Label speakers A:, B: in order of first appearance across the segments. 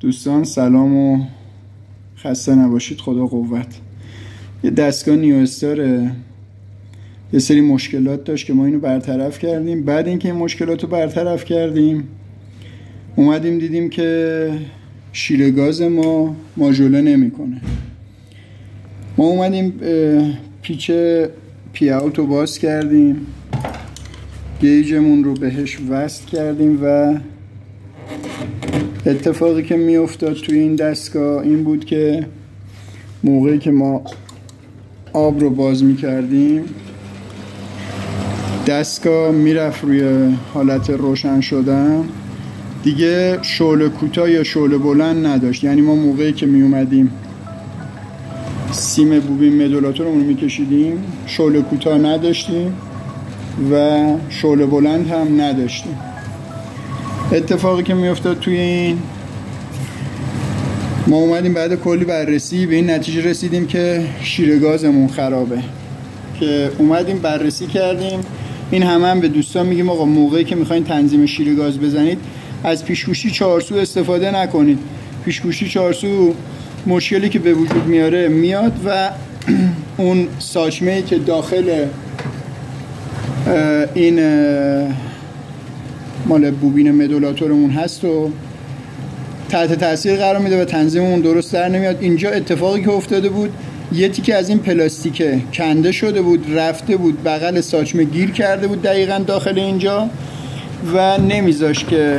A: دوستان سلام و خسته نباشید. خدا قوت. یه دستگاه نیو استاره یه سری مشکلات داشت که ما اینو برطرف کردیم. بعد اینکه این مشکلات رو برطرف کردیم اومدیم دیدیم که شیر گاز ما ماژوله نمیکنه. ما اومدیم پیچ پی اوت رو باز کردیم، گیجمون رو بهش وصل کردیم و اتفاقی که می افتاد توی این دستگاه این بود که موقعی که ما آب رو باز می کردیم دستگاه میرفت روی حالت روشن شدن، دیگه شعله کوتاه یا شعله بلند نداشت. یعنی ما موقعی که می اومدیم سیم بوبین مدولاتورمون رو می کشیدیم شعله کوتاه نداشتیم و شعله بلند هم نداشتیم. اتفاقی که می افتاد توی این، ما اومدیم بعد کلی بررسی به این نتیجه رسیدیم که شیر گازمون خرابه. که اومدیم بررسی کردیم. این هم به دوستان میگیم آقا موقعی که میخواین تنظیم شیر گاز بزنید از پیشگوشی چهارسو استفاده نکنید. پیشگوشی چهارسو مشکلی که به وجود میاره میاد و اون ساچمه‌ای که داخل این مال بوبین مدولاتورمون هست و تحت تاثیر قرار میده و تنظیممون درست در نمیاد. اینجا اتفاقی که افتاده بود یه تیکه از این پلاستیکه کنده شده بود، رفته بود بغل ساچمه گیر کرده بود دقیقاً داخل اینجا و نمیذاش که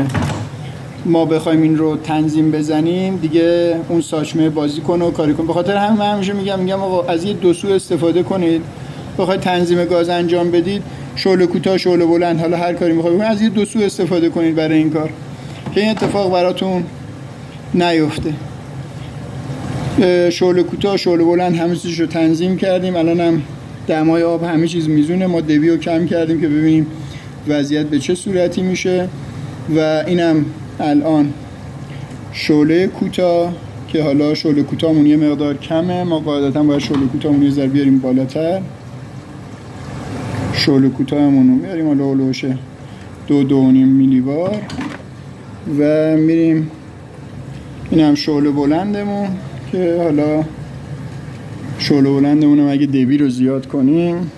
A: ما بخوایم این رو تنظیم بزنیم دیگه اون ساچمه بازی کنه و کاری کنه. به خاطر همیشه میگم آقا از یه دو سو استفاده کنید. بخواید تنظیم گاز انجام بدید، شعله کوتاه شعله بلند، حالا هر کاری میخواید از یه دو سو استفاده کنید برای این کار که این اتفاق براتون نیفته. شعله کوتاه شعله بلند همه چیزش رو تنظیم کردیم. الان هم دمای آب همه چیز میزونه. ما دوی رو کم کردیم که ببینیم وضعیت به چه صورتی میشه و اینم الان شعله کوتاه که حالا شعله کوتاهمون یه مقدار کمه. ما قاعدتا باید شعله کوتاهمون یه ذره بیاریم بالاتر. شعله کوتاهمون رو میاریم حالا اولوش 2-2.5 میلی بار و میریم. این هم شعله بلندمون که حالا شعله بلندمون هم اگه دبی رو زیاد کنیم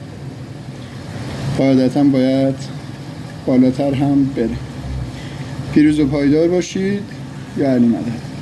A: قاعدتا باید بالاتر هم بره. پیروز و پایدار باشید. یا علی مدد.